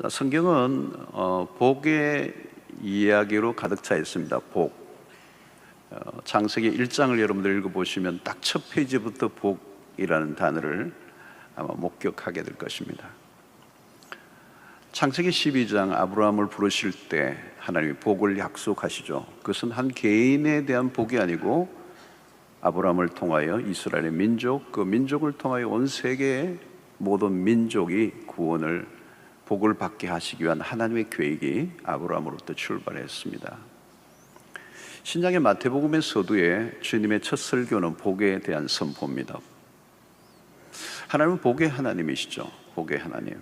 성경은 복의 이야기로 가득 차 있습니다. 복. 창세기 1장을 여러분들 읽어보시면 딱 첫 페이지부터 복이라는 단어를 아마 목격하게 될 것입니다. 창세기 12장 아브라함을 부르실 때 하나님이 복을 약속하시죠. 그것은 한 개인에 대한 복이 아니고 아브라함을 통하여 이스라엘의 민족, 그 민족을 통하여 온 세계의 모든 민족이 구원을 복을 받게 하시기 위한 하나님의 계획이 아브라함으로부터 출발했습니다. 신약의 마태복음의 서두에 주님의 첫 설교는 복에 대한 선포입니다. 하나님은 복의 하나님이시죠. 복의 하나님.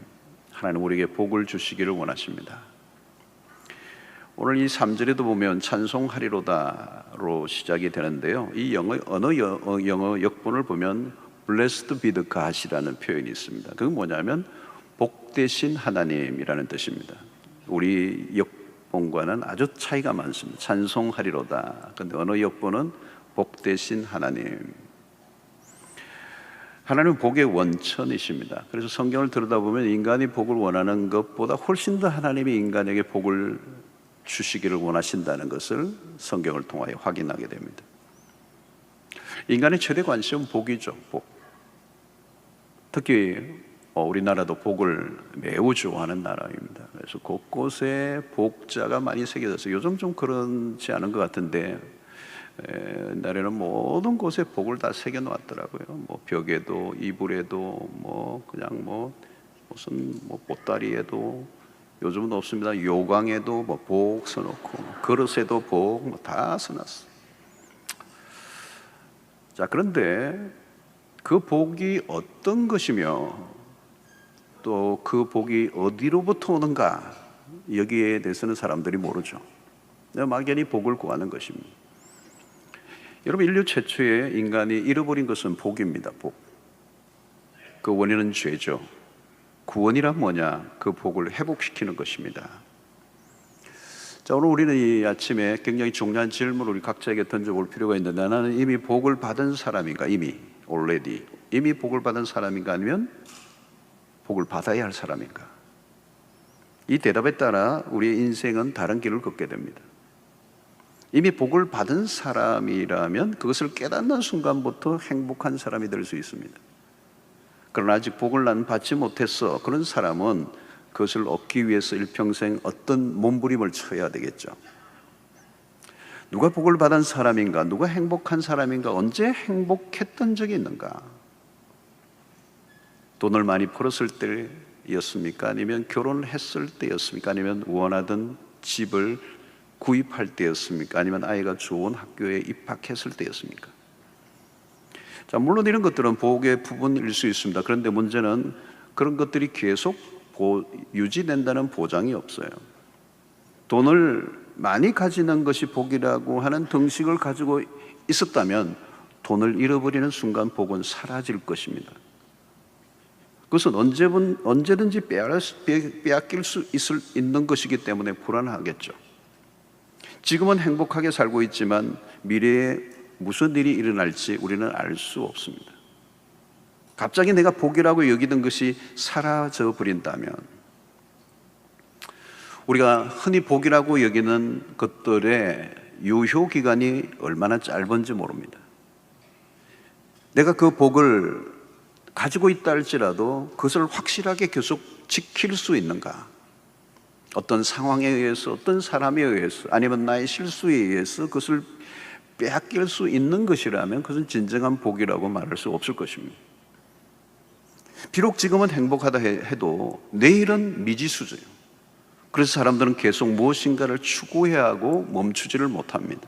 하나님 우리에게 복을 주시기를 원하십니다. 오늘 이 3절에도 보면 찬송하리로다로 시작이 되는데요, 이 영어 역본을 보면 Blessed be the God이라는 표현이 있습니다. 그건 뭐냐면 복되신 하나님이라는 뜻입니다. 우리 역본과는 아주 차이가 많습니다. 찬송하리로다. 그런데 언어 역본은 복되신 하나님. 하나님은 복의 원천이십니다. 그래서 성경을 들여다보면 인간이 복을 원하는 것보다 훨씬 더 하나님이 인간에게 복을 주시기를 원하신다는 것을 성경을 통하여 확인하게 됩니다. 인간의 최대 관심은 복이죠. 복. 특히 우리나라도 복을 매우 좋아하는 나라입니다. 그래서 곳곳에 복자가 많이 새겨졌어요. 요즘 좀 그렇지 않은 것 같은데 옛날에는 모든 곳에 복을 다 새겨 놓았더라고요. 뭐 벽에도, 이불에도, 무슨 보따리에도, 요즘은 없습니다. 요강에도 복 써놓고, 그릇에도 복 다 써놨어. 자, 그런데 그 복이 어떤 것이며 또 그 복이 어디로부터 오는가, 여기에 대해서는 사람들이 모르죠. 막연히 복을 구하는 것입니다. 여러분, 인류 최초의 인간이 잃어버린 것은 복입니다. 복. 그 원인은 죄죠. 구원이란 뭐냐? 그 복을 회복시키는 것입니다. 자, 오늘 우리는 이 아침에 굉장히 중요한 질문을 우리 각자에게 던져볼 필요가 있는데, 나는 이미 복을 받은 사람인가? 이미 복을 받은 사람인가? 아니면 복을 받아야 할 사람인가? 이 대답에 따라 우리의 인생은 다른 길을 걷게 됩니다. 이미 복을 받은 사람이라면 그것을 깨닫는 순간부터 행복한 사람이 될 수 있습니다. 그러나 아직 복을 난 받지 못했어. 그런 사람은 그것을 얻기 위해서 일평생 어떤 몸부림을 쳐야 되겠죠. 누가 복을 받은 사람인가? 누가 행복한 사람인가? 언제 행복했던 적이 있는가? 돈을 많이 벌었을 때였습니까? 아니면 결혼을 했을 때였습니까? 아니면 원하던 집을 구입할 때였습니까? 아니면 아이가 좋은 학교에 입학했을 때였습니까? 자, 물론 이런 것들은 복의 부분일 수 있습니다. 그런데 문제는 그런 것들이 계속 유지된다는 보장이 없어요. 돈을 많이 가지는 것이 복이라고 하는 등식을 가지고 있었다면 돈을 잃어버리는 순간 복은 사라질 것입니다. 그것은 언제든지 빼앗길 수 있는 것이기 때문에 불안하겠죠. 지금은 행복하게 살고 있지만 미래에 무슨 일이 일어날지 우리는 알 수 없습니다. 갑자기 내가 복이라고 여기던 것이 사라져 버린다면, 우리가 흔히 복이라고 여기는 것들의 유효 기간이 얼마나 짧은지 모릅니다. 내가 그 복을 가지고 있다 할지라도 그것을 확실하게 계속 지킬 수 있는가? 어떤 상황에 의해서, 어떤 사람에 의해서, 아니면 나의 실수에 의해서 그것을 빼앗길 수 있는 것이라면 그것은 진정한 복이라고 말할 수 없을 것입니다. 비록 지금은 행복하다 해도 내일은 미지수죠. 그래서 사람들은 계속 무엇인가를 추구해야 하고 멈추지를 못합니다.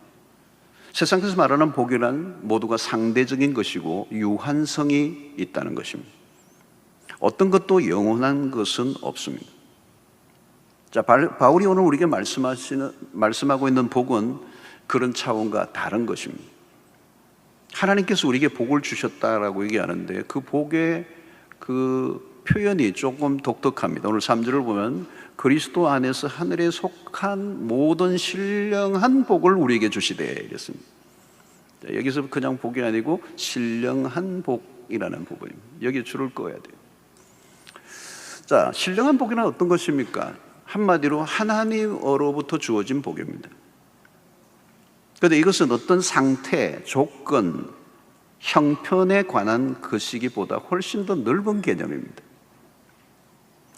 세상에서 말하는 복이란 모두가 상대적인 것이고 유한성이 있다는 것입니다. 어떤 것도 영원한 것은 없습니다. 자, 바울이 오늘 우리에게 말씀하고 있는 복은 그런 차원과 다른 것입니다. 하나님께서 우리에게 복을 주셨다라고 얘기하는데 그 복의 그 표현이 조금 독특합니다. 오늘 3절을 보면 그리스도 안에서 하늘에 속한 모든 신령한 복을 우리에게 주시되 이랬습니다. 자, 여기서 그냥 복이 아니고 신령한 복이라는 부분입니다. 여기에 줄을 꺼야 돼요. 자, 신령한 복이란 어떤 것입니까? 한마디로 하나님으로부터 주어진 복입니다. 그런데 이것은 어떤 상태, 조건, 형편에 관한 것이기보다 훨씬 더 넓은 개념입니다.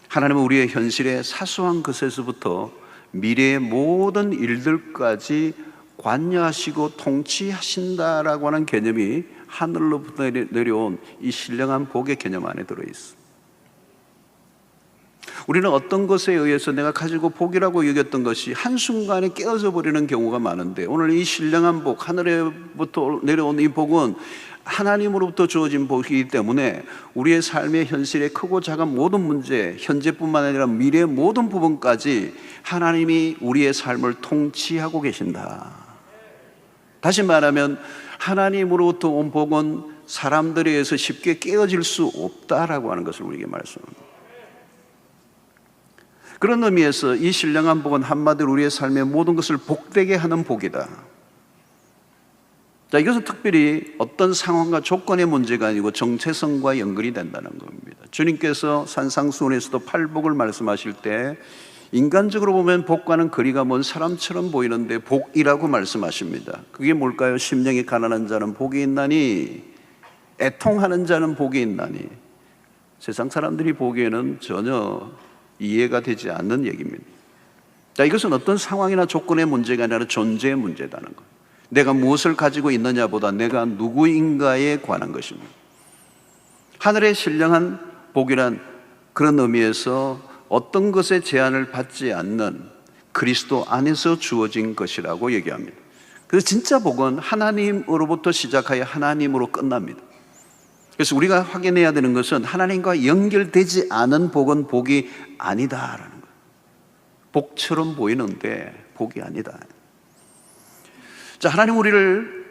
하나님은 우리의 현실의 사소한 것에서부터 미래의 모든 일들까지 관여하시고 통치하신다라고 하는 개념이 하늘로부터 내려온 이 신령한 복의 개념 안에 들어있습니다. 우리는 어떤 것에 의해서 내가 가지고 복이라고 여겼던 것이 한순간에 깨어져 버리는 경우가 많은데, 오늘 이 신령한 복, 하늘로부터 내려온 이 복은 하나님으로부터 주어진 복이기 때문에 우리의 삶의 현실의 크고 작은 모든 문제, 현재뿐만 아니라 미래의 모든 부분까지 하나님이 우리의 삶을 통치하고 계신다. 다시 말하면 하나님으로부터 온 복은 사람들에 의해서 쉽게 깨어질 수 없다라고 하는 것을 우리에게 말씀합니다. 그런 의미에서 이 신령한 복은 한마디로 우리의 삶의 모든 것을 복되게 하는 복이다. 자, 이것은 특별히 어떤 상황과 조건의 문제가 아니고 정체성과 연결이 된다는 겁니다. 주님께서 산상수훈에서도 팔복을 말씀하실 때 인간적으로 보면 복과는 거리가 먼 사람처럼 보이는데 복이라고 말씀하십니다. 그게 뭘까요? 심령이 가난한 자는 복이 있나니, 애통하는 자는 복이 있나니. 세상 사람들이 보기에는 전혀 이해가 되지 않는 얘기입니다. 자, 이것은 어떤 상황이나 조건의 문제가 아니라 존재의 문제라는 것. 내가 무엇을 가지고 있느냐보다 내가 누구인가에 관한 것입니다. 하늘의 신령한 복이란 그런 의미에서 어떤 것에 제한을 받지 않는 그리스도 안에서 주어진 것이라고 얘기합니다. 그래서 진짜 복은 하나님으로부터 시작하여 하나님으로 끝납니다. 그래서 우리가 확인해야 되는 것은 하나님과 연결되지 않은 복은 복이 아니다라는 거예요. 복처럼 보이는데 복이 아니다. 자, 하나님 우리를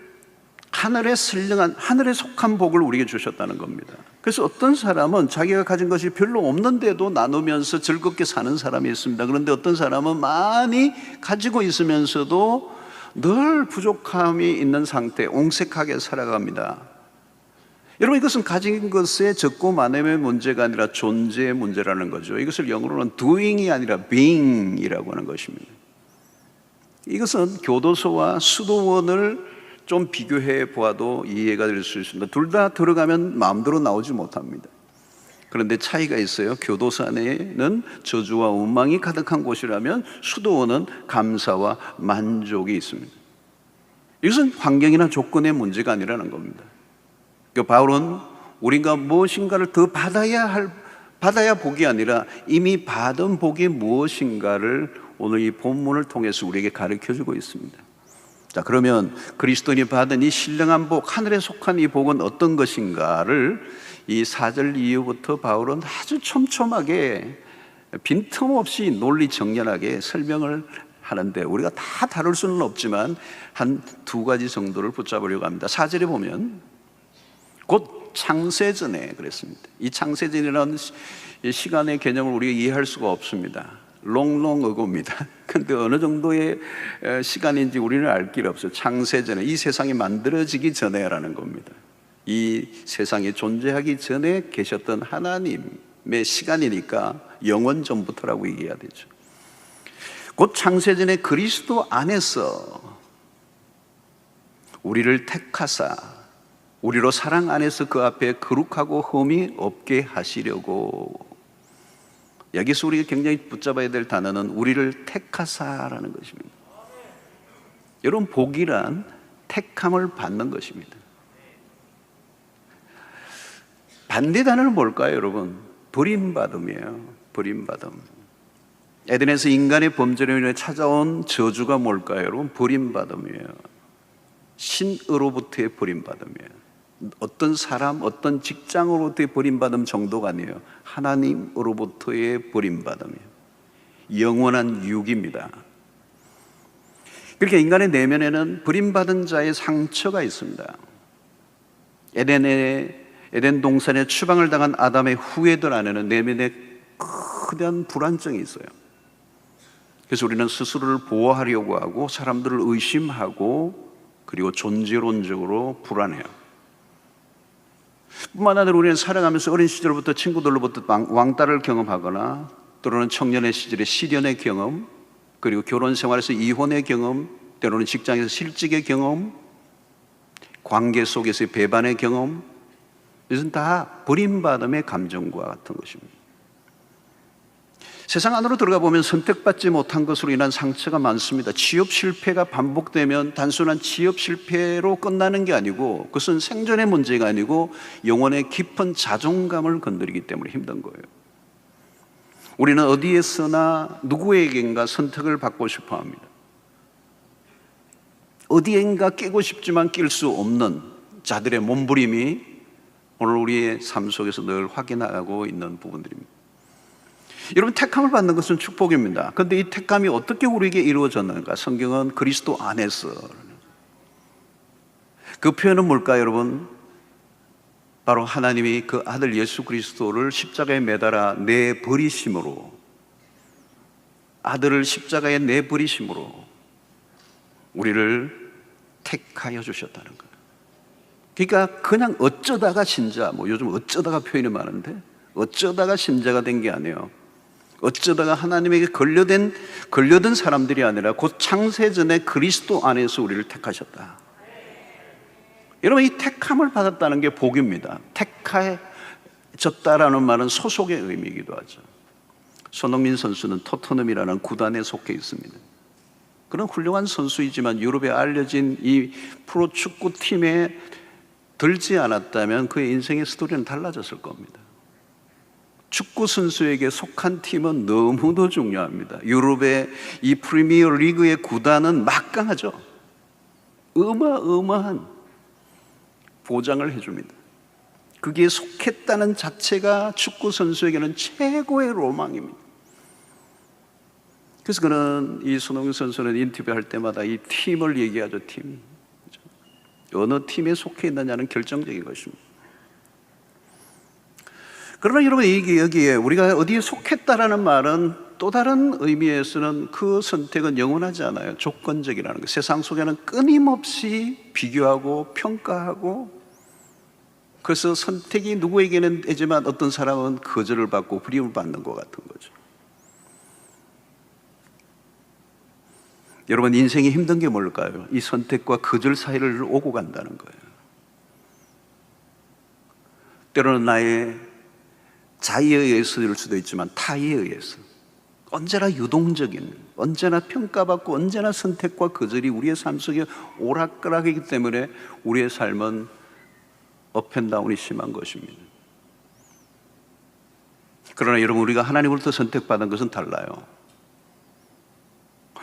하늘에 신령한, 하늘에 속한 복을 우리에게 주셨다는 겁니다. 그래서 어떤 사람은 자기가 가진 것이 별로 없는데도 나누면서 즐겁게 사는 사람이 있습니다. 그런데 어떤 사람은 많이 가지고 있으면서도 늘 부족함이 있는 상태, 옹색하게 살아갑니다. 여러분, 이것은 가진 것의 적고 많음의 문제가 아니라 존재의 문제라는 거죠. 이것을 영어로는 doing이 아니라 being이라고 하는 것입니다. 이것은 교도소와 수도원을 좀 비교해 보아도 이해가 될 수 있습니다. 둘 다 들어가면 마음대로 나오지 못합니다. 그런데 차이가 있어요. 교도소 안에는 저주와 원망이 가득한 곳이라면 수도원은 감사와 만족이 있습니다. 이것은 환경이나 조건의 문제가 아니라는 겁니다. 바울은 우리가 무엇인가를 더 받아야 복이 아니라 이미 받은 복이 무엇인가를 오늘 이 본문을 통해서 우리에게 가르쳐주고 있습니다. 자, 그러면 그리스도인이 받은 이 신령한 복, 하늘에 속한 이 복은 어떤 것인가를 이 4절 이후부터 바울은 아주 촘촘하게 빈틈없이 논리정연하게 설명을 하는데, 우리가 다 다룰 수는 없지만 한 두 가지 정도를 붙잡으려고 합니다. 4절에 보면 곧 창세전에 그랬습니다. 이 창세전이라는 시간의 개념을 우리가 이해할 수가 없습니다. 롱롱 어고입니다. 근데 어느 정도의 시간인지 우리는 알 길이 없어요. 창세전에, 이 세상이 만들어지기 전에라는 겁니다. 이 세상이 존재하기 전에 계셨던 하나님의 시간이니까 영원 전부터라고 얘기해야 되죠. 곧 창세전에 그리스도 안에서 우리를 택하사 우리로 사랑 안에서 그 앞에 거룩하고 흠이 없게 하시려고. 여기서 우리가 굉장히 붙잡아야 될 단어는 우리를 택하사라는 것입니다. 여러분, 복이란 택함을 받는 것입니다. 반대 단어는 뭘까요, 여러분? 버림받음이에요. 버림받음. 에덴에서 인간의 범죄로 인해 찾아온 저주가 뭘까요, 여러분? 버림받음이에요. 신으로부터의 버림받음이에요. 어떤 사람, 어떤 직장으로부터의 버림받음 정도가 아니에요. 하나님으로부터의 버림받음이에요. 영원한 유기입니다. 그러니까 인간의 내면에는 버림받은 자의 상처가 있습니다. 에덴 동산에 추방을 당한 아담의 후예들 안에는 내면에 거대한 불안증이 있어요. 그래서 우리는 스스로를 보호하려고 하고 사람들을 의심하고 그리고 존재론적으로 불안해요. 뿐만 아니라 우리는 살아가면서 어린 시절부터 친구들로부터 왕따를 경험하거나 때로는 청년의 시절의 시련의 경험, 그리고 결혼 생활에서 이혼의 경험, 때로는 직장에서 실직의 경험, 관계 속에서의 배반의 경험, 이것은 다 버림받음의 감정과 같은 것입니다. 세상 안으로 들어가 보면 선택받지 못한 것으로 인한 상처가 많습니다. 취업 실패가 반복되면 단순한 취업 실패로 끝나는 게 아니고 그것은 생존의 문제가 아니고 영혼의 깊은 자존감을 건드리기 때문에 힘든 거예요. 우리는 어디에서나 누구에겐가 선택을 받고 싶어 합니다. 어디엔가 끼고 싶지만 낄 수 없는 자들의 몸부림이 오늘 우리의 삶 속에서 늘 확인하고 있는 부분들입니다. 여러분, 택함을 받는 것은 축복입니다. 그런데 이 택함이 어떻게 우리에게 이루어졌는가? 성경은 그리스도 안에서. 그 표현은 뭘까요, 여러분? 바로 하나님이 그 아들 예수 그리스도를 십자가에 매달아 내버리심으로, 아들을 십자가에 내버리심으로 우리를 택하여 주셨다는 거예요. 그러니까 그냥 어쩌다가 신자, 요즘 어쩌다가 표현이 많은데 어쩌다가 신자가 된 게 아니에요. 어쩌다가 하나님에게 걸려든 사람들이 아니라 곧 창세전에 그리스도 안에서 우리를 택하셨다. 여러분, 이 택함을 받았다는 게 복입니다. 택하였다라는 말은 소속의 의미이기도 하죠. 손흥민 선수는 토트넘이라는 구단에 속해 있습니다. 그런 훌륭한 선수이지만 유럽에 알려진 이 프로축구팀에 들지 않았다면 그의 인생의 스토리는 달라졌을 겁니다. 축구 선수에게 속한 팀은 너무도 중요합니다. 유럽의 이 프리미어 리그의 구단은 막강하죠. 어마어마한 보장을 해줍니다. 거기에 속했다는 자체가 축구 선수에게는 최고의 로망입니다. 그래서 그는, 이 손흥민 선수는 인터뷰할 때마다 이 팀을 얘기하죠. 팀. 어느 팀에 속해 있느냐는 결정적인 것입니다. 그러나 여러분, 여기에 우리가 어디에 속했다라는 말은 또 다른 의미에서는 그 선택은 영원하지 않아요. 조건적이라는 거. 세상 속에는 끊임없이 비교하고 평가하고, 그래서 선택이 누구에게는 되지만 어떤 사람은 거절을 받고 불이움을 받는 것 같은 거죠. 여러분, 인생이 힘든 게 뭘까요? 이 선택과 거절 사이를 오고 간다는 거예요. 때로는 나의 자의에 의해서일 수도 있지만 타의에 의해서, 언제나 유동적인, 언제나 평가받고 언제나 선택과 거절이 우리의 삶 속에 오락가락이기 때문에 우리의 삶은 업앤다운이 심한 것입니다. 그러나 여러분, 우리가 하나님으로부터 선택받은 것은 달라요.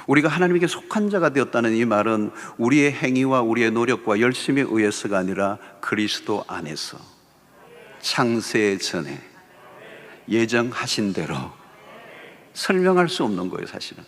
우리가 하나님에게 속한 자가 되었다는 이 말은 우리의 행위와 우리의 노력과 열심에 의해서가 아니라 그리스도 안에서 창세 전에 예정하신 대로, 설명할 수 없는 거예요. 사실은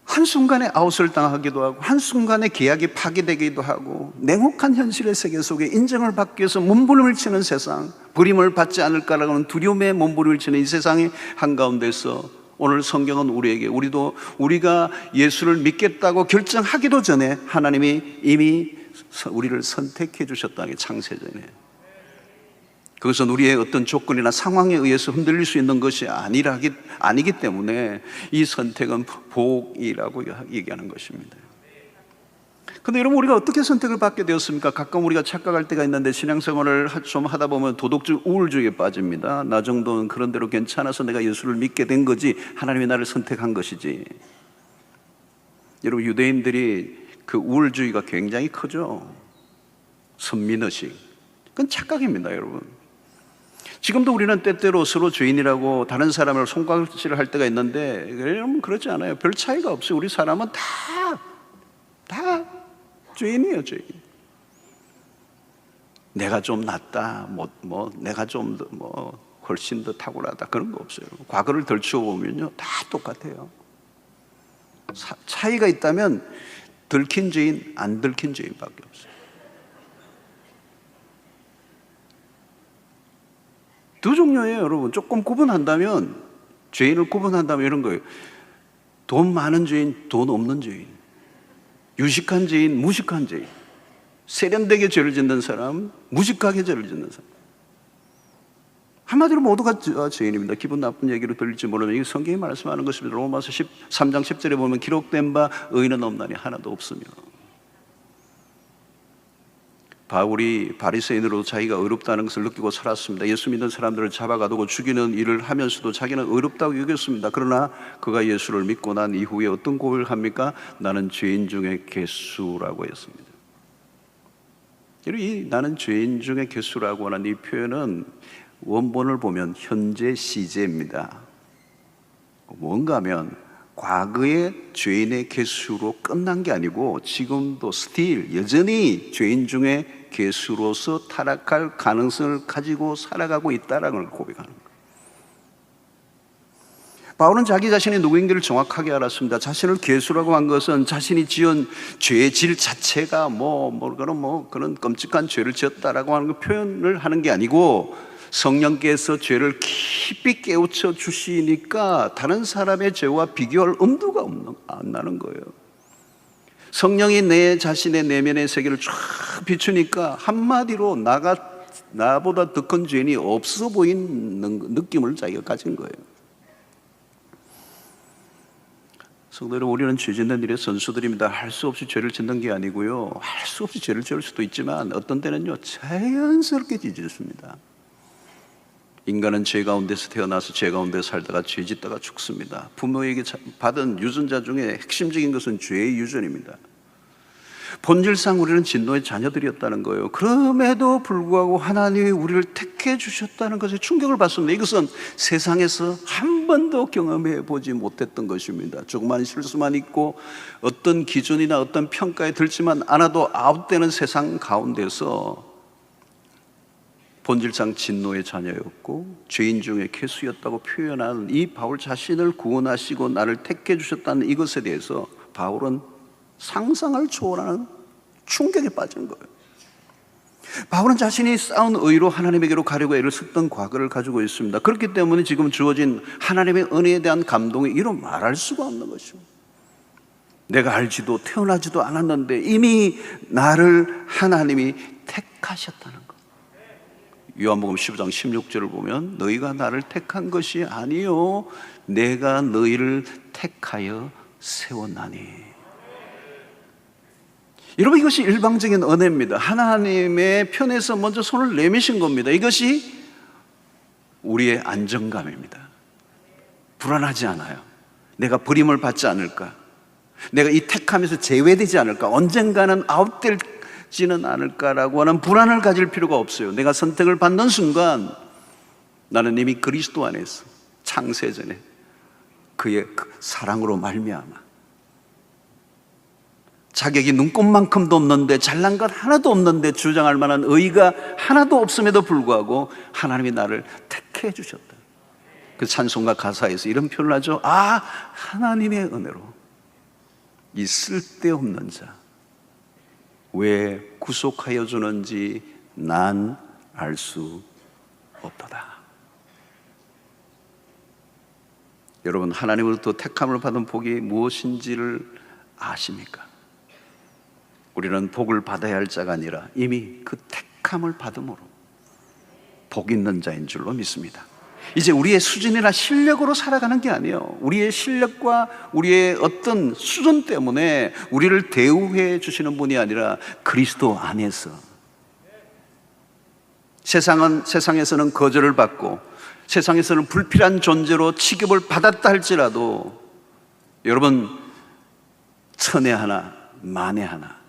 한순간에 아웃을 당하기도 하고 한순간에 계약이 파기되기도 하고, 냉혹한 현실의 세계 속에 인정을 받기 위해서 몸부림을 치는 세상, 버림을 받지 않을까라는 두려움에 몸부림을 치는 이 세상의 한가운데서 오늘 성경은 우리가 예수를 믿겠다고 결정하기도 전에 하나님이 이미 우리를 선택해 주셨다는 게 창세전에. 그것은 우리의 어떤 조건이나 상황에 의해서 흔들릴 수 있는 것이 아니기 때문에 이 선택은 복이라고 얘기하는 것입니다. 그런데 여러분, 우리가 어떻게 선택을 받게 되었습니까? 가끔 우리가 착각할 때가 있는데, 신앙생활을 좀 하다 보면 도덕적 우울주의에 빠집니다. 나 정도는 그런 대로 괜찮아서 내가 예수를 믿게 된 거지, 하나님이 나를 선택한 것이지. 여러분, 유대인들이 그 우울주의가 굉장히 크죠. 선민의식. 그건 착각입니다, 여러분. 지금도 우리는 때때로 서로 죄인이라고 다른 사람을 손가락질을 할 때가 있는데, 여러분, 그렇지 않아요. 별 차이가 없어요. 우리 사람은 다 죄인이에요, 죄인. 내가 좀 낫다, 내가 좀 훨씬 더 탁월하다, 그런 거 없어요. 과거를 덜추어보면요, 다 똑같아요. 차이가 있다면 들킨 죄인, 안 들킨 죄인밖에 없어요. 두 종류예요, 여러분. 조금 구분한다면, 죄인을 구분한다면 이런 거예요. 돈 많은 죄인, 돈 없는 죄인. 유식한 죄인, 무식한 죄인. 세련되게 죄를 짓는 사람, 무식하게 죄를 짓는 사람. 한마디로 모두가 죄인입니다. 기분 나쁜 얘기로 들릴지 모르면 이 성경이 말씀하는 것입니다. 로마서 13장 10절에 보면 기록된 바 의인은 없나니 하나도 없으며. 바울이 바리새인으로 자기가 의롭다는 것을 느끼고 살았습니다. 예수 믿는 사람들을 잡아가두고 죽이는 일을 하면서도 자기는 의롭다고 여겼습니다. 그러나 그가 예수를 믿고 난 이후에 어떤 고백을 합니까? 나는 죄인 중에 괴수라고 했습니다. 이 나는 죄인 중에 괴수라고 하는 이 표현은 원본을 보면 현재 시제입니다. 뭔가 하면 과거의 죄인의 괴수로 끝난 게 아니고 지금도 still 여전히 죄인 중에 괴수로서 타락할 가능성을 가지고 살아가고 있다는 걸 고백하는 거예요. 바울은 자기 자신이 누구인지를 정확하게 알았습니다. 자신을 괴수라고 한 것은 자신이 지은 죄의 질 자체가 그런 끔찍한 죄를 지었다라고 하는 그 표현을 하는 게 아니고 성령께서 죄를 깊이 깨우쳐 주시니까 다른 사람의 죄와 비교할 엄두가 안 나는 거예요. 성령이 내 자신의 내면의 세계를 쫙 비추니까 한마디로 나보다 더 큰 죄인이 없어 보이는 느낌을 자기가 가진 거예요. 성도 여러분, 우리는 죄 짓는 일의 선수들입니다. 할 수 없이 죄를 짓는 게 아니고요, 할 수 없이 죄를 지을 수도 있지만 어떤 때는요 자연스럽게 짓습니다. 인간은 죄 가운데서 태어나서 죄 가운데 살다가 죄 짓다가 죽습니다. 부모에게 받은 유전자 중에 핵심적인 것은 죄의 유전입니다. 본질상 우리는 진노의 자녀들이었다는 거예요. 그럼에도 불구하고 하나님이 우리를 택해 주셨다는 것에 충격을 받습니다. 이것은 세상에서 한 번도 경험해 보지 못했던 것입니다. 조그만 실수만 있고 어떤 기준이나 어떤 평가에 들지만 않아도 아웃되는 세상 가운데서 본질상 진노의 자녀였고 죄인 중에 괴수였다고 표현한 이 바울 자신을 구원하시고 나를 택해 주셨다는 이것에 대해서 바울은 상상을 초월하는 충격에 빠진 거예요. 바울은 자신이 쌓은 의로 하나님에게로 가려고 애를 썼던 과거를 가지고 있습니다. 그렇기 때문에 지금 주어진 하나님의 은혜에 대한 감동이 이루 말할 수가 없는 것입니다. 내가 알지도 태어나지도 않았는데 이미 나를 하나님이 택하셨다는 것. 요한복음 15장 16절을 보면 너희가 나를 택한 것이 아니요 내가 너희를 택하여 세웠나니. 여러분, 이것이 일방적인 은혜입니다. 하나님의 편에서 먼저 손을 내미신 겁니다. 이것이 우리의 안정감입니다. 불안하지 않아요. 내가 버림을 받지 않을까, 내가 이 택함에서 제외되지 않을까, 언젠가는 아웃될지는 않을까라고 하는 불안을 가질 필요가 없어요. 내가 선택을 받는 순간 나는 이미 그리스도 안에서 창세전에 그의 사랑으로 말미암아 자격이 눈꼽만큼도 없는데 잘난 것 하나도 없는데 주장할 만한 의의가 하나도 없음에도 불구하고 하나님이 나를 택해 주셨다. 그 찬송가 가사에서 이런 표현을 하죠. 하나님의 은혜로 이 쓸데없는 자 왜 구속하여 주는지 난 알 수 없도다. 여러분, 하나님으로부터 택함을 받은 복이 무엇인지를 아십니까? 우리는 복을 받아야 할 자가 아니라 이미 그 택함을 받음으로 복 있는 자인 줄로 믿습니다. 이제 우리의 수준이나 실력으로 살아가는 게 아니에요. 우리의 실력과 우리의 어떤 수준 때문에 우리를 대우해 주시는 분이 아니라 그리스도 안에서. 세상에서는 거절을 받고 세상에서는 불필요한 존재로 취급을 받았다 할지라도 여러분, 천에 하나 만에 하나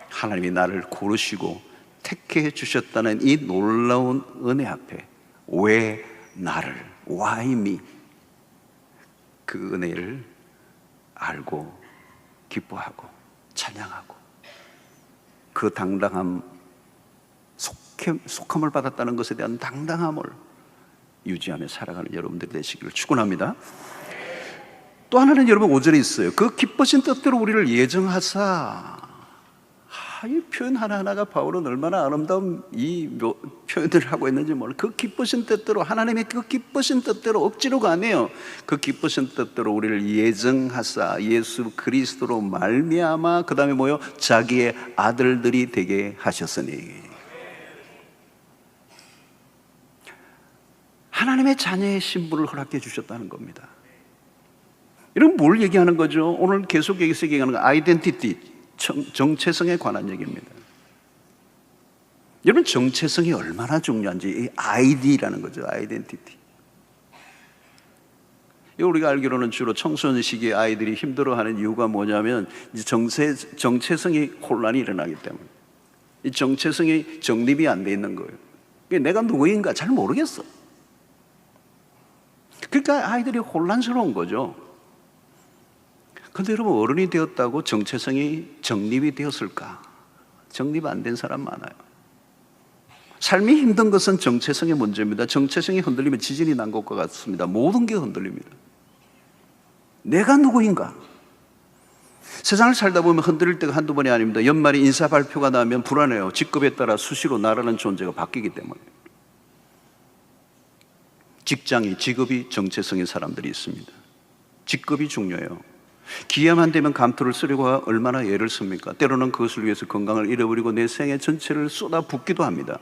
하나님이 나를 고르시고 택해 주셨다는 이 놀라운 은혜 앞에 왜 나를, why me, 그 은혜를 알고 기뻐하고 찬양하고 그 당당함, 속함을 받았다는 것에 대한 당당함을 유지하며 살아가는 여러분들이 되시기를 축원합니다. 또 하나는 여러분 5절에 있어요. 그 기쁘신 뜻대로 우리를 예정하사 이 표현 하나하나가 바울은 얼마나 아름다운 표현을 하고 있는지 몰라. 그 기쁘신 뜻대로, 하나님의 그 기쁘신 뜻대로 억지로가 아니에요. 그 기쁘신 뜻대로 우리를 예정하사 예수 그리스도로 말미암아, 그 다음에 뭐요? 자기의 아들들이 되게 하셨으니. 하나님의 자녀의 신분을 허락해 주셨다는 겁니다. 이런 뭘 얘기하는 거죠? 오늘 계속 여기서 얘기하는 건 아이덴티티, 정체성에 관한 얘기입니다. 여러분, 정체성이 얼마나 중요한지, 이 아이디라는 거죠. 아이덴티티. 우리가 알기로는 주로 청소년 시기에 아이들이 힘들어하는 이유가 뭐냐면 정체성이 혼란이 일어나기 때문에, 이 정체성이 정립이 안 돼 있는 거예요. 내가 누구인가 잘 모르겠어. 그러니까 아이들이 혼란스러운 거죠. 그런데 여러분, 어른이 되었다고 정체성이 정립이 되었을까? 정립 안 된 사람 많아요. 삶이 힘든 것은 정체성의 문제입니다. 정체성이 흔들리면 지진이 난 것과 같습니다. 모든 게 흔들립니다. 내가 누구인가? 세상을 살다 보면 흔들릴 때가 한두 번이 아닙니다. 연말에 인사 발표가 나면 불안해요. 직급에 따라 수시로 나라는 존재가 바뀌기 때문에. 직업이 정체성인 사람들이 있습니다. 직급이 중요해요. 기회만 되면 감투를 쓰려고 얼마나 애를 씁니까? 때로는 그것을 위해서 건강을 잃어버리고 내 생애 전체를 쏟아붓기도 합니다.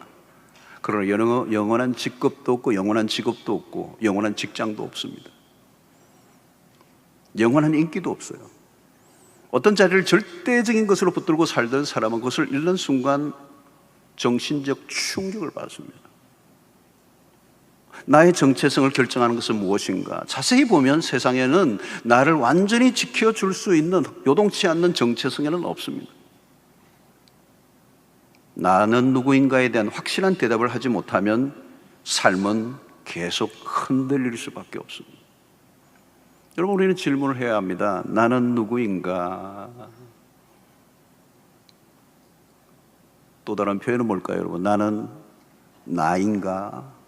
그러나 영원한 직급도 없고 영원한 직업도 없고 영원한 직장도 없습니다. 영원한 인기도 없어요. 어떤 자리를 절대적인 것으로 붙들고 살던 사람은 그것을 잃는 순간 정신적 충격을 받습니다. 나의 정체성을 결정하는 것은 무엇인가? 자세히 보면 세상에는 나를 완전히 지켜줄 수 있는, 요동치 않는 정체성에는 없습니다. 나는 누구인가에 대한 확실한 대답을 하지 못하면 삶은 계속 흔들릴 수밖에 없습니다. 여러분, 우리는 질문을 해야 합니다. 나는 누구인가? 또 다른 표현은 뭘까요, 여러분? 나는 나인가?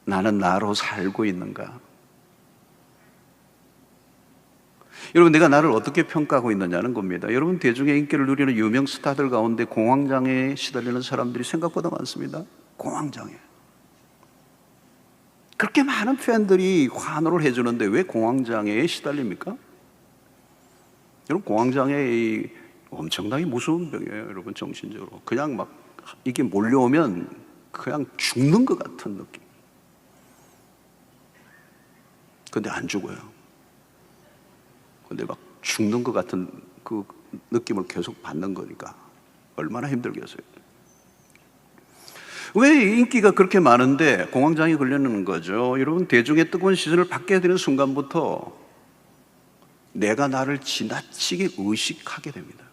나는 나로 살고 있는가? 여러분, 내가 나를 어떻게 평가하고 있느냐는 겁니다. 여러분, 대중의 인기를 누리는 유명 스타들 가운데 공황장애에 시달리는 사람들이 생각보다 많습니다. 공황장애. 그렇게 많은 팬들이 환호를 해주는데 왜 공황장애에 시달립니까? 여러분, 공황장애 엄청나게 무서운 병이에요. 여러분, 정신적으로. 그냥 막 이게 몰려오면 그냥 죽는 것 같은 느낌. 근데 안 죽어요. 근데 막 죽는 것 같은 그 느낌을 계속 받는 거니까 얼마나 힘들겠어요. 왜 인기가 그렇게 많은데 공황장애 걸리는 거죠? 여러분, 대중의 뜨거운 시선을 받게 되는 순간부터 내가 나를 지나치게 의식하게 됩니다.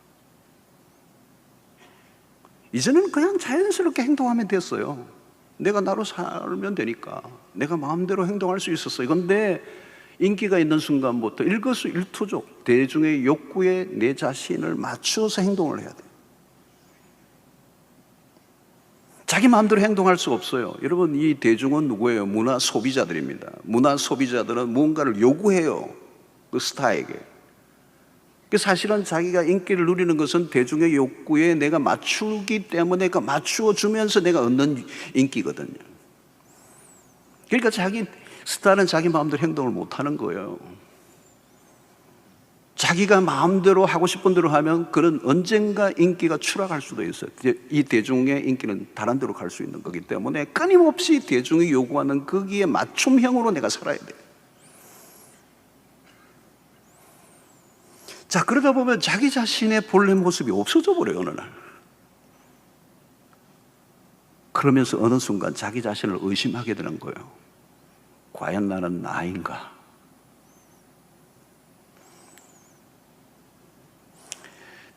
이제는 그냥 자연스럽게 행동하면 됐어요. 내가 나로 살면 되니까 내가 마음대로 행동할 수 있었어요. 그런데 인기가 있는 순간부터 일거수일투족 대중의 욕구에 내 자신을 맞추어서 행동을 해야 돼요. 자기 마음대로 행동할 수 없어요. 여러분, 이 대중은 누구예요? 문화 소비자들입니다. 문화 소비자들은 무언가를 요구해요, 그 스타에게. 사실은 자기가 인기를 누리는 것은 대중의 욕구에 내가 맞추기 때문에 그 맞추어 주면서 내가 얻는 인기거든요. 그러니까 스타는 자기 마음대로 행동을 못 하는 거예요. 자기가 마음대로 하고 싶은 대로 하면 그는 언젠가 인기가 추락할 수도 있어요. 이 대중의 인기는 다른 데로 갈 수 있는 거기 때문에 끊임없이 대중이 요구하는 거기에 맞춤형으로 내가 살아야 돼요. 자, 그러다 보면 자기 자신의 본래 모습이 없어져 버려요, 어느 날. 그러면서 어느 순간 자기 자신을 의심하게 되는 거예요. 과연 나는 나인가?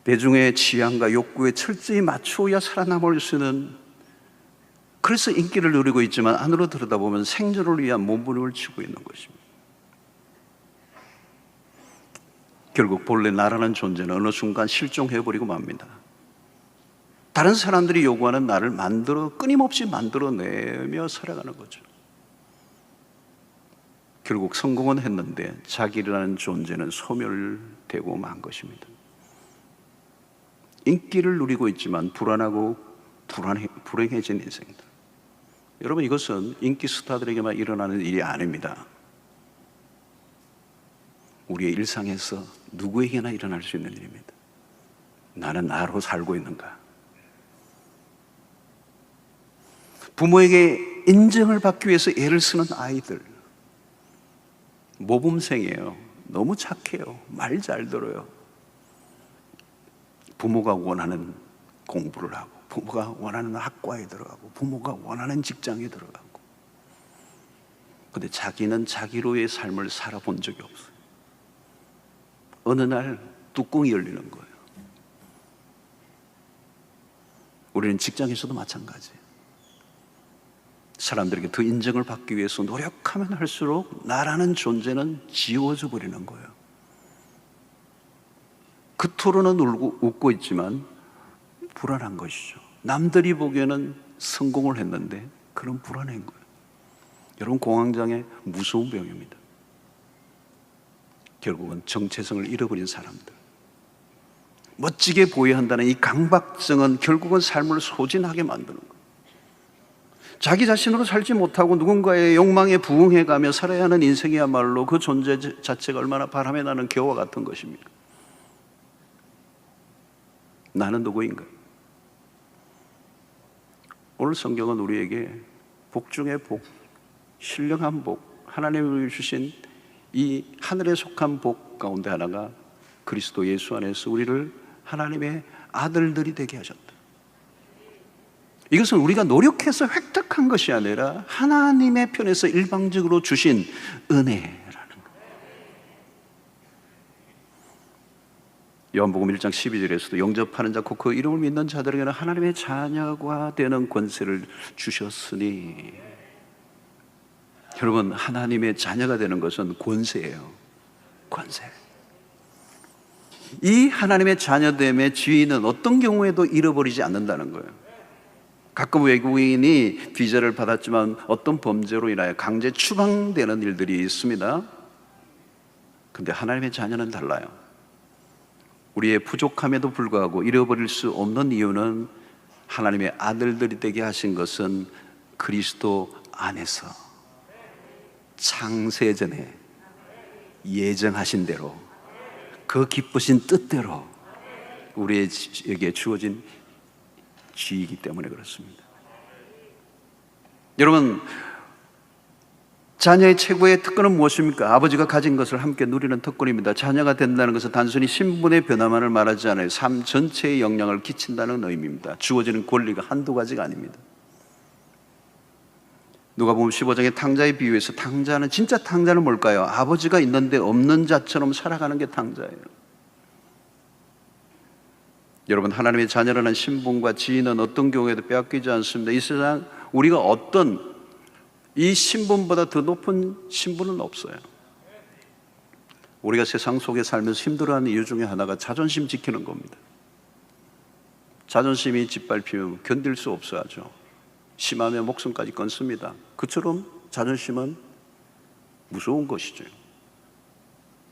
대중의 취향과 욕구에 철저히 맞추어야 살아남을 수 있는, 그래서 인기를 누리고 있지만 안으로 들여다보면 생존을 위한 몸부림을 치고 있는 것입니다. 결국 본래 나라는 존재는 어느 순간 실종해버리고 맙니다. 다른 사람들이 요구하는 나를 끊임없이 만들어내며 살아가는 거죠. 결국 성공은 했는데 자기라는 존재는 소멸되고 만 것입니다. 인기를 누리고 있지만 불안하고 불행해진 인생들. 여러분, 이것은 인기 스타들에게만 일어나는 일이 아닙니다. 우리의 일상에서 누구에게나 일어날 수 있는 일입니다. 나는 나로 살고 있는가? 부모에게 인정을 받기 위해서 애를 쓰는 아이들, 모범생이에요. 너무 착해요. 말 잘 들어요. 부모가 원하는 공부를 하고, 부모가 원하는 학과에 들어가고, 부모가 원하는 직장에 들어가고, 근데 자기는 자기로의 삶을 살아본 적이 없어요. 어느 날 뚜껑이 열리는 거예요. 우리는 직장에서도 마찬가지예요. 사람들에게 더 인정을 받기 위해서 노력하면 할수록 나라는 존재는 지워져 버리는 거예요. 겉으로는 웃고 있지만 불안한 것이죠. 남들이 보기에는 성공을 했는데 그런 불안한 거예요. 여러분, 공황장애 무서운 병입니다. 결국은 정체성을 잃어버린 사람들, 멋지게 보여야 한다는 이 강박증은 결국은 삶을 소진하게 만드는 거예요. 자기 자신으로 살지 못하고 누군가의 욕망에 부응해가며 살아야 하는 인생이야말로 그 존재 자체가 얼마나 바람에 나는 겨와 같은 것입니까? 나는 누구인가? 오늘 성경은 우리에게 복 중에 복, 신령한 복, 하나님이 주신 이 하늘에 속한 복 가운데 하나가 그리스도 예수 안에서 우리를 하나님의 아들들이 되게 하셨다. 이것은 우리가 노력해서 획득한 것이 아니라 하나님의 편에서 일방적으로 주신 은혜라는 거예요. 요한복음 1장 12절에서도 영접하는 자, 곧 그 이름을 믿는 자들에게는 하나님의 자녀가 되는 권세를 주셨으니. 여러분, 하나님의 자녀가 되는 것은 권세예요. 권세. 이 하나님의 자녀됨의 지위는 어떤 경우에도 잃어버리지 않는다는 거예요. 가끔 외국인이 비자를 받았지만 어떤 범죄로 인하여 강제 추방되는 일들이 있습니다. 근데 하나님의 자녀는 달라요. 우리의 부족함에도 불구하고 잃어버릴 수 없는 이유는 하나님의 아들들이 되게 하신 것은 그리스도 안에서 창세전에 예정하신 대로, 그 기쁘신 뜻대로 우리에게 주어진 지이기 때문에 그렇습니다. 여러분, 자녀의 최고의 특권은 무엇입니까? 아버지가 가진 것을 함께 누리는 특권입니다. 자녀가 된다는 것은 단순히 신분의 변화만을 말하지 않아요. 삶 전체에 영향을 끼친다는 의미입니다. 주어지는 권리가 한두 가지가 아닙니다. 누가복음 15장의 탕자의 비유에서 탕자는, 진짜 탕자는 뭘까요? 아버지가 있는데 없는 자처럼 살아가는 게 탕자예요. 여러분, 하나님의 자녀라는 신분과 지위는 어떤 경우에도 빼앗기지 않습니다. 이 세상 우리가 어떤 이 신분보다 더 높은 신분은 없어요. 우리가 세상 속에 살면서 힘들어하는 이유 중에 하나가 자존심 지키는 겁니다. 자존심이 짓밟히면 견딜 수 없어 하죠. 심하면 목숨까지 끊습니다. 그처럼 자존심은 무서운 것이죠.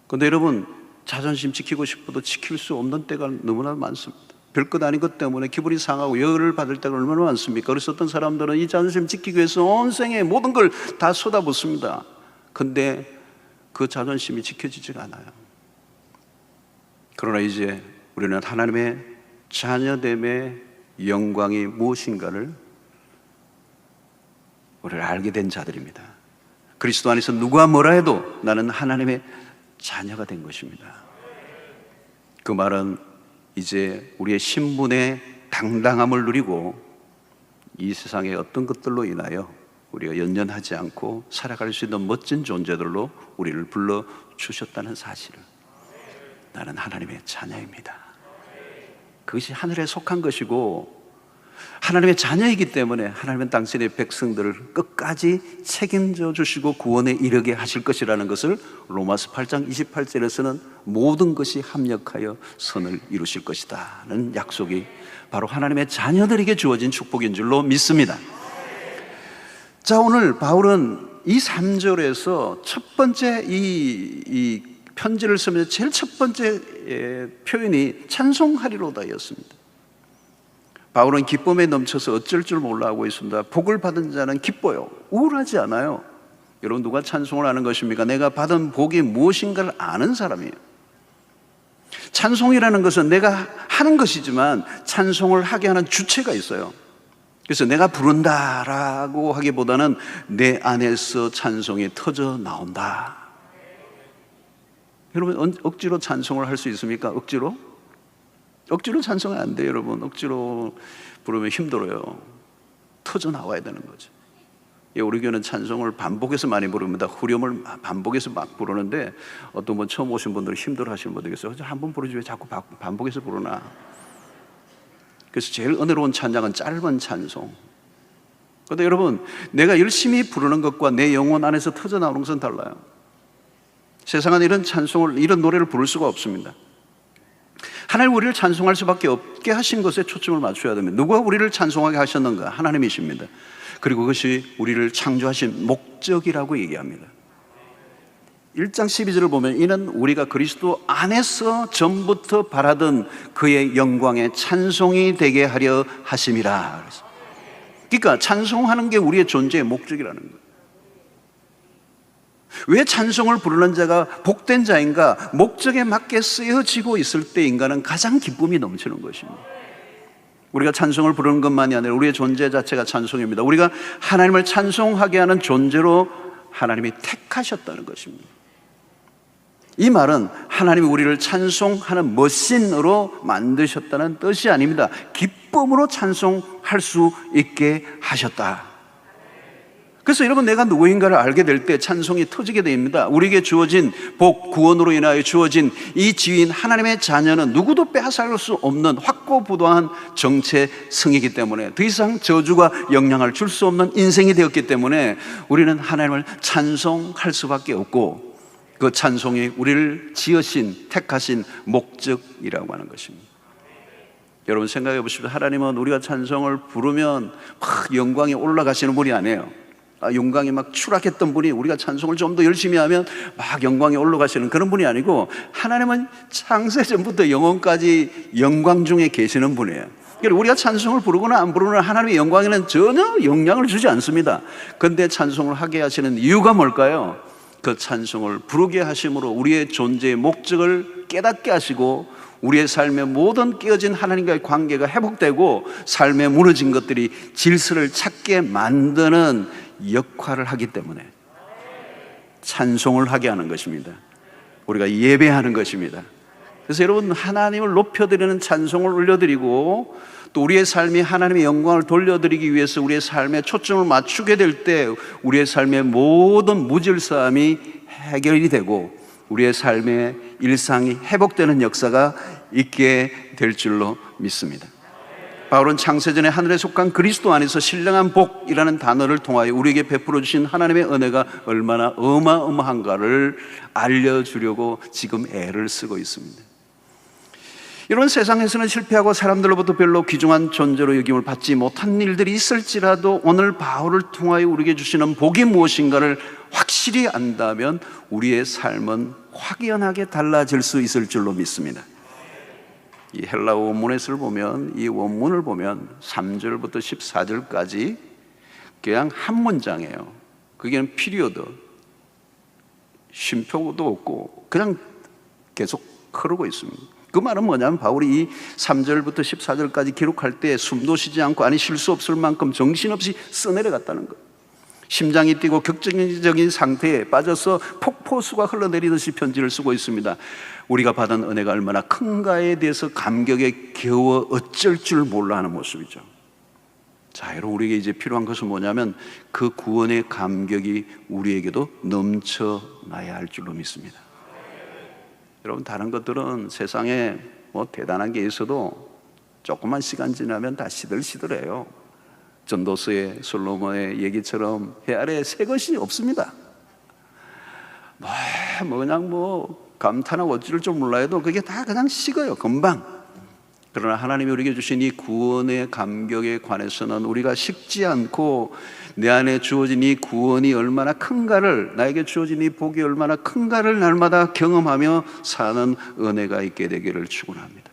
그런데 여러분, 자존심 지키고 싶어도 지킬 수 없는 때가 너무나 많습니다. 별것 아닌 것 때문에 기분이 상하고 열을 받을 때가 얼마나 많습니까? 그래서 어떤 사람들은 이 자존심 지키기 위해서 온 생의 모든 걸 다 쏟아붓습니다. 근데 그 자존심이 지켜지지가 않아요. 그러나 이제 우리는 하나님의 자녀됨의 영광이 무엇인가를 우리를 알게 된 자들입니다. 그리스도 안에서 누가 뭐라 해도 나는 하나님의 자녀가 된 것입니다. 그 말은 이제 우리의 신분의 당당함을 누리고 이 세상의 어떤 것들로 인하여 우리가 연연하지 않고 살아갈 수 있는 멋진 존재들로 우리를 불러주셨다는 사실을, 나는 하나님의 자녀입니다. 그것이 하늘에 속한 것이고 하나님의 자녀이기 때문에 하나님은 당신의 백성들을 끝까지 책임져 주시고 구원에 이르게 하실 것이라는 것을 로마서 8장 28절에서는 모든 것이 합력하여 선을 이루실 것이다는 약속이 바로 하나님의 자녀들에게 주어진 축복인 줄로 믿습니다. 자, 오늘 바울은 이 3절에서 첫 번째 이 편지를 쓰면서 제일 첫 번째 표현이 찬송하리로다였습니다. 바울은 기쁨에 넘쳐서 어쩔 줄 몰라 하고 있습니다. 복을 받은 자는 기뻐요. 우울하지 않아요. 여러분, 누가 찬송을 하는 것입니까? 내가 받은 복이 무엇인가를 아는 사람이에요. 찬송이라는 것은 내가 하는 것이지만 찬송을 하게 하는 주체가 있어요. 그래서 내가 부른다라고 하기보다는 내 안에서 찬송이 터져 나온다. 여러분, 억지로 찬송을 할 수 있습니까? 억지로 찬송은 안 돼요, 여러분. 억지로 부르면 힘들어요. 터져 나와야 되는 거죠. 우리 교회는 찬송을 반복해서 많이 부릅니다. 후렴을 반복해서 막 부르는데 어떤 분 처음 오신 분들은 힘들어 하시는 분들 계세요. 한 번 부르지 왜 자꾸 반복해서 부르나. 그래서 제일 은혜로운 찬양은 짧은 찬송. 그런데 여러분, 내가 열심히 부르는 것과 내 영혼 안에서 터져 나오는 것은 달라요. 세상은 이런 찬송을, 이런 노래를 부를 수가 없습니다. 하나님 우리를 찬송할 수밖에 없게 하신 것에 초점을 맞춰야 됩니다. 누가 우리를 찬송하게 하셨는가? 하나님이십니다. 그리고 그것이 우리를 창조하신 목적이라고 얘기합니다. 1장 12절을 보면 이는 우리가 그리스도 안에서 전부터 바라던 그의 영광의 찬송이 되게 하려 하심이라. 그러니까 찬송하는 게 우리의 존재의 목적이라는 거예요. 왜 찬송을 부르는 자가 복된 자인가? 목적에 맞게 쓰여지고 있을 때 인간은 가장 기쁨이 넘치는 것입니다. 우리가 찬송을 부르는 것만이 아니라 우리의 존재 자체가 찬송입니다. 우리가 하나님을 찬송하게 하는 존재로 하나님이 택하셨다는 것입니다. 이 말은 하나님이 우리를 찬송하는 머신으로 만드셨다는 뜻이 아닙니다. 기쁨으로 찬송할 수 있게 하셨다. 그래서 여러분, 내가 누구인가를 알게 될 때 찬송이 터지게 됩니다. 우리에게 주어진 복, 구원으로 인하여 주어진 이 지위인 하나님의 자녀는 누구도 빼앗을 수 없는 확고부도한 정체성이기 때문에 더 이상 저주가 영향을 줄 수 없는 인생이 되었기 때문에 우리는 하나님을 찬송할 수밖에 없고, 그 찬송이 우리를 지으신, 택하신 목적이라고 하는 것입니다. 여러분, 생각해 보십시오. 하나님은 우리가 찬송을 부르면 막 영광이 올라가시는 분이 아니에요. 영광이 막 추락했던 분이 우리가 찬송을 좀 더 열심히 하면 막 영광이 올라가시는 그런 분이 아니고, 하나님은 창세전부터 영원까지 영광 중에 계시는 분이에요. 그러니까 우리가 찬송을 부르거나 안 부르거나 하나님의 영광에는 전혀 영향을 주지 않습니다. 그런데 찬송을 하게 하시는 이유가 뭘까요? 그 찬송을 부르게 하심으로 우리의 존재의 목적을 깨닫게 하시고, 우리의 삶의 모든 깨어진 하나님과의 관계가 회복되고 삶에 무너진 것들이 질서를 찾게 만드는 역할을 하기 때문에 찬송을 하게 하는 것입니다. 우리가 예배하는 것입니다. 그래서 여러분, 하나님을 높여드리는 찬송을 올려드리고, 또 우리의 삶이 하나님의 영광을 돌려드리기 위해서 우리의 삶에 초점을 맞추게 될 때 우리의 삶의 모든 무질서함이 해결이 되고 우리의 삶의 일상이 회복되는 역사가 있게 될 줄로 믿습니다. 바울은 창세전에 하늘에 속한 그리스도 안에서 신령한 복이라는 단어를 통하여 우리에게 베풀어 주신 하나님의 은혜가 얼마나 어마어마한가를 알려주려고 지금 애를 쓰고 있습니다. 이런 세상에서는 실패하고 사람들로부터 별로 귀중한 존재로 여김을 받지 못한 일들이 있을지라도 오늘 바울을 통하여 우리에게 주시는 복이 무엇인가를 확실히 안다면 우리의 삶은 확연하게 달라질 수 있을 줄로 믿습니다. 이 헬라어 원문에서 보면, 이 원문을 보면 3절부터 14절까지 그냥 한 문장이에요. 그게 피리어드, 쉼표도 없고 그냥 계속 흐르고 있습니다. 그 말은 뭐냐면 바울이 이 3절부터 14절까지 기록할 때 숨도 쉬지 않고, 아니 쉴 수 없을 만큼 정신없이 써내려갔다는 거예요. 심장이 뛰고 격정적인 상태에 빠져서 폭포수가 흘러내리듯이 편지를 쓰고 있습니다. 우리가 받은 은혜가 얼마나 큰가에 대해서 감격에 겨워 어쩔 줄 몰라 하는 모습이죠. 자, 여러분, 우리에게 이제 필요한 것은 뭐냐면 그 구원의 감격이 우리에게도 넘쳐나야 할 줄로 믿습니다. 여러분, 다른 것들은 세상에 뭐 대단한 게 있어도 조금만 시간 지나면 다 시들시들해요. 전도서의 솔로몬의 얘기처럼 해 아래에 새 것이 없습니다. 그냥 감탄하고 어찌를 좀 몰라 해도 그게 다 그냥 식어요, 금방. 그러나 하나님이 우리에게 주신 이 구원의 감격에 관해서는 우리가 식지 않고 내 안에 주어진 이 구원이 얼마나 큰가를, 나에게 주어진 이 복이 얼마나 큰가를 날마다 경험하며 사는 은혜가 있게 되기를 축원합니다.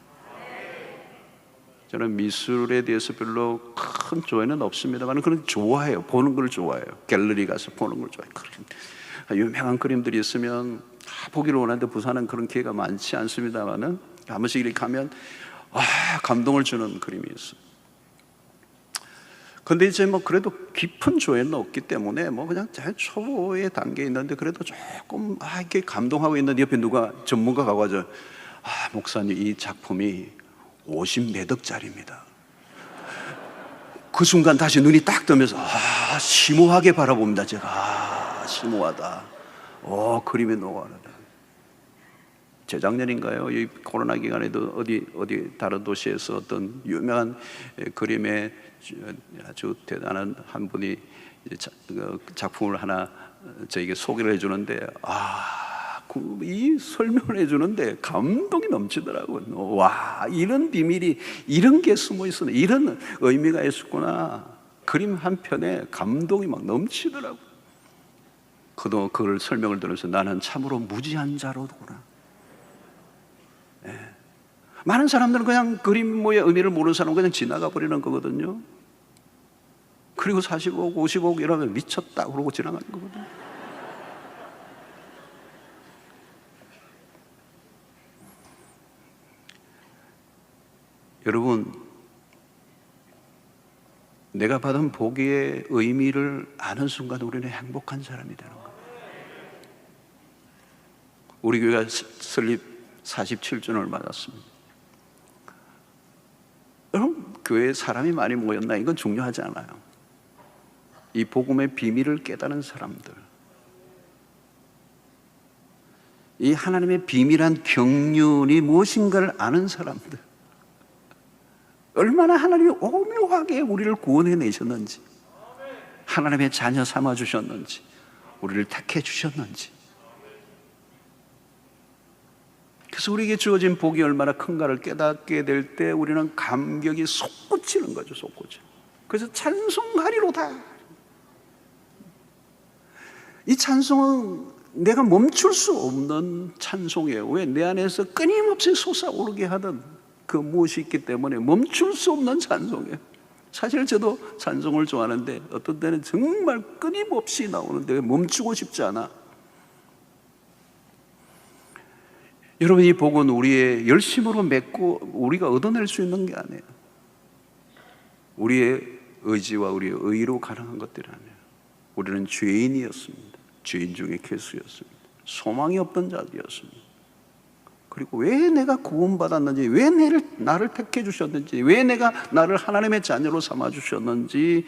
저는 미술에 대해서 별로 큰 조예는 없습니다만 그런 좋아해요. 보는 걸 좋아해요. 갤러리 가서 보는 걸 좋아해요. 유명한 그림들이 있으면 보기를 원하는데 부산은 그런 기회가 많지 않습니다만은 한 번씩 이렇게 가면 감동을 주는 그림이 있어요. 근데 이제 뭐 그래도 깊은 조예는 없기 때문에 뭐 그냥 초보의 단계에 있는데 그래도 조금 이렇게 감동하고 있는데 옆에 누가 전문가가 와서 목사님 이 작품이 50몇 억짜리입니다. 그 순간 다시 눈이 딱 뜨면서 심오하게 바라봅니다. 제가 심오하다. 그림의 노화다. 재작년인가요? 이 코로나 기간에도 어디 다른 도시에서 어떤 유명한 그림의 아주 대단한 한 분이 작품을 하나 저에게 소개를 해주는데 이 설명을 해주는데 감동이 넘치더라고요. 와, 이런 비밀이 이런 게 숨어 있었네, 이런 의미가 있었구나. 그림 한 편에 감동이 막 넘치더라고요. 그걸 설명을 들으면서 나는 참으로 무지한 자로구나. 많은 사람들은 그냥 그림의 의미를 모르는 사람은 그냥 지나가 버리는 거거든요. 그리고 40억, 50억 이러면 미쳤다 그러고 지나가는 거거든요. 여러분, 내가 받은 복의 의미를 아는 순간 우리는 행복한 사람이 되는 거예요. 우리 교회가 설립 47주년을 맞았습니다. 여러분, 교회에 사람이 많이 모였나? 이건 중요하지 않아요. 이 복음의 비밀을 깨달은 사람들, 이 하나님의 비밀한 경륜이 무엇인가를 아는 사람들, 얼마나 하나님이 오묘하게 우리를 구원해내셨는지, 하나님의 자녀 삼아주셨는지, 우리를 택해 주셨는지, 그래서 우리에게 주어진 복이 얼마나 큰가를 깨닫게 될 때 우리는 감격이 솟구치는 거죠. 솟구쳐. 그래서 찬송하리로다. 이 찬송은 내가 멈출 수 없는 찬송이에요. 왜? 내 안에서 끊임없이 솟아오르게 하던 그 무엇이 있기 때문에 멈출 수 없는 찬송이에요. 사실 저도 찬송을 좋아하는데 어떤 때는 정말 끊임없이 나오는데 멈추고 싶지 않아. 여러분, 이 복은 우리의 열심으로 맺고 우리가 얻어낼 수 있는 게 아니에요. 우리의 의지와 우리의 의로 가능한 것들이 아니에요. 우리는 죄인이었습니다. 죄인 중에 괴수였습니다. 소망이 없던 자들이었습니다. 그리고 왜 내가 구원받았는지, 왜 나를 택해 주셨는지, 왜 내가 나를 하나님의 자녀로 삼아 주셨는지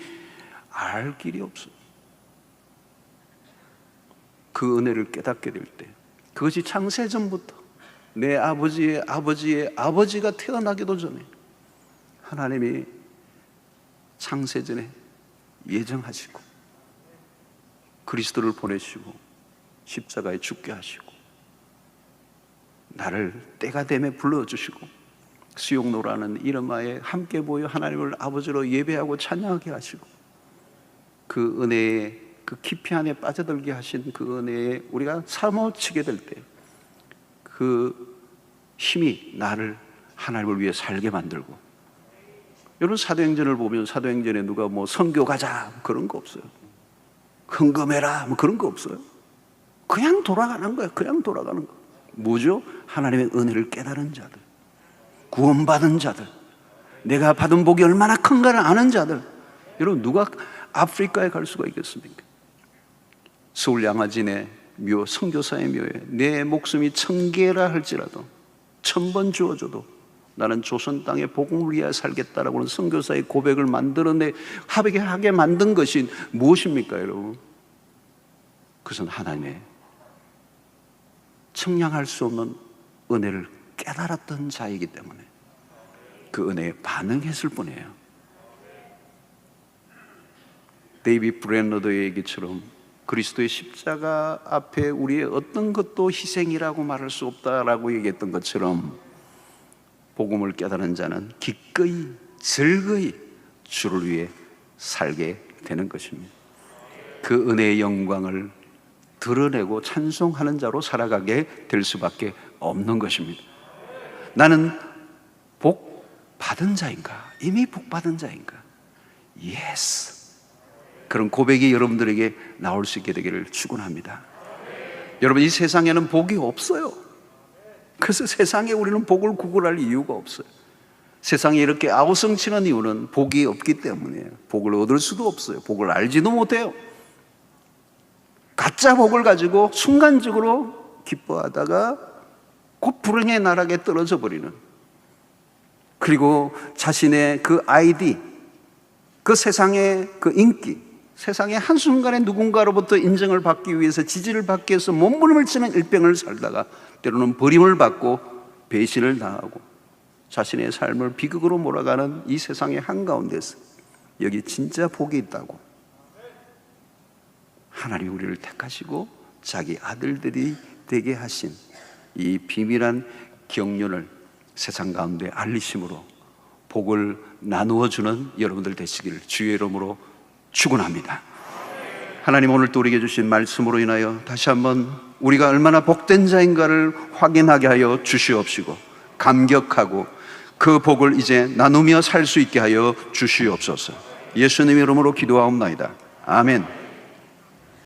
알 길이 없어요. 그 은혜를 깨닫게 될 때, 그것이 창세전부터 내 아버지의 아버지의 아버지가 태어나기도 전에 하나님이 창세전에 예정하시고 그리스도를 보내시고 십자가에 죽게 하시고 나를 때가 되매 불러주시고 수용노라는 이름하에 함께 모여 하나님을 아버지로 예배하고 찬양하게 하시고 그 은혜에, 그 깊이 안에 빠져들게 하신 그 은혜에 우리가 사모치게 될 때 그 힘이 나를 하나님을 위해 살게 만들고, 여러분 사도행전을 보면 사도행전에 누가 뭐 선교 가자 그런 거 없어요. 헌금해라 뭐 그런 거 없어요. 그냥 돌아가는 거예요. 그냥 돌아가는 거. 뭐죠? 하나님의 은혜를 깨달은 자들, 구원받은 자들, 내가 받은 복이 얼마나 큰가를 아는 자들. 여러분, 누가 아프리카에 갈 수가 있겠습니까? 서울 양화진의 묘, 선교사의 묘에 내 목숨이 1000개라 할지라도 1000번 주어줘도 나는 조선 땅에 복음을 위하여 살겠다라고 하는 선교사의 고백을 하게 만든 것이 무엇입니까, 여러분? 그것은 하나님의 청량할 수 없는 은혜를 깨달았던 자이기 때문에 그 은혜에 반응했을 뿐이에요. 데이비드 브랜너드의 얘기처럼 그리스도의 십자가 앞에 우리의 어떤 것도 희생이라고 말할 수 없다라고 얘기했던 것처럼 복음을 깨달은 자는 기꺼이 즐거이 주를 위해 살게 되는 것입니다. 그 은혜의 영광을 드러내고 찬송하는 자로 살아가게 될 수밖에 없는 것입니다. 나는 복, 받은 자인가? 이미 복 받은 자인가? 예스. 그런 고백이 여러분들에게 나올 수 있게 되기를 축원합니다. 여러분, 이 세상에는 복이 없어요. 그래서 세상에 우리는 복을 구걸할 이유가 없어요. 세상에 이렇게 아우성치는 이유는 복이 없기 때문이에요. 복을 얻을 수도 없어요. 복을 알지도 못해요. 가짜 복을 가지고 순간적으로 기뻐하다가 곧 불행의 나락에 떨어져 버리는, 그리고 자신의 그 아이디, 그 세상의 그 인기, 세상의 한순간에 누군가로부터 인정을 받기 위해서, 지지를 받기 위해서 몸부림을 치는 일병을 살다가 때로는 버림을 받고 배신을 당하고 자신의 삶을 비극으로 몰아가는 이 세상의 한가운데서 여기 진짜 복이 있다고, 하나님 우리를 택하시고 자기 아들들이 되게 하신 이 비밀한 경륜을 세상 가운데 알리심으로 복을 나누어 주는 여러분들 되시기를 주의 이름으로 축원합니다. 하나님, 오늘 또 우리에게 주신 말씀으로 인하여 다시 한번 우리가 얼마나 복된 자인가를 확인하게 하여 주시옵시고, 감격하고 그 복을 이제 나누며 살 수 있게 하여 주시옵소서. 예수님 이름으로 기도하옵나이다. 아멘.